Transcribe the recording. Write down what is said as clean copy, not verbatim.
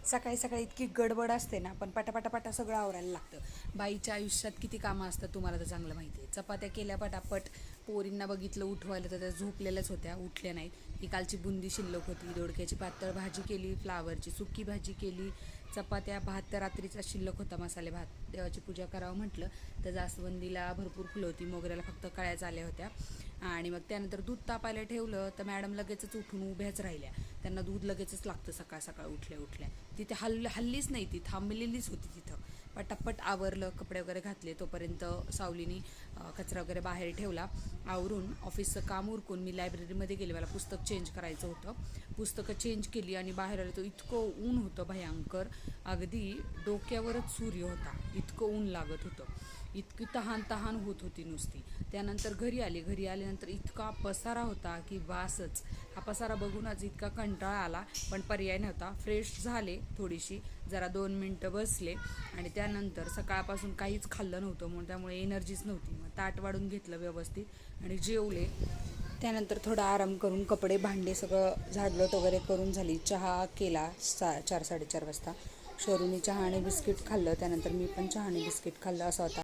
सकाळी सकाळी इतकी गडबड असते ना, पण पटापटापटा सगळं आवरायला लागतं. बाईच्या आयुष्यात किती कामं असतात तुम्हाला तर चांगलं माहिती आहे. चपात्या केल्या पटापट, पोरींना बघितलं उठवायला तर त्या झोपलेल्याच होत्या, उठल्या नाहीत. ही कालची बुंदी शिल्लक होती, दोडक्याची पातळ भाजी केली, फ्लावरची सुकी भाजी केली, चपात्या, भात तर रात्रीचा शिल्लक होता, मसाले भात. देवाची पूजा करावं म्हटलं तर जास्वंदीला भरपूर फुलं होती, मोगऱ्याला फक्त कळ्याच आल्या होत्या. आणि मग त्यानंतर दूध तापायला ठेवलं तर मॅडम लगेचच उठून उभ्याच राहिल्या. त्यांना दूध लगेचच लागतं सकाळ सकाळ उठल्या उठल्या. तिथे हल्लीच नाही, ती थांबलेलीच होती तिथं. पटापट आवरलं, कपडे वगैरे घातले, तोपर्यंत सावलीनी कचरा वगैरे बाहेर ठेवला. आवरून ऑफिसचं काम उरकून मी लायब्ररीमध्ये गेले, मला पुस्तक चेंज करायचं होतं. पुस्तकं चेंज केली आणि बाहेर आलं तर इतकं ऊन होतं भयंकर, अगदी डोक्यावरच सूर्य होता, इतकं ऊन लागत होतं, इतकी तहान होत होती नुसती. त्यानंतर घरी आल्यानंतर इतका पसारा होता की वासच. हा पसारा बघूनच इतका कंटाळा आला, पण पर्याय नव्हता. फ्रेश झाले थोडीशी, जरा 2 मिनटं बसले आणि त्यानंतर सकाळपासून काहीच खाल्लं नव्हतं म्हणून त्यामुळे एनर्जीच नव्हती. मग ताट वाढून घेतलं व्यवस्थित आणि जेवले. त्यानंतर थोडा आराम करून कपडे भांडे सगळं झाडलोट वगैरे करून झाली. चहा केला 4-4:30 वाजता. शरूनी चहा आणि बिस्किट खाल्लं, त्यानंतर मी पण चहा आणि बिस्किट खाल्लं. असा होता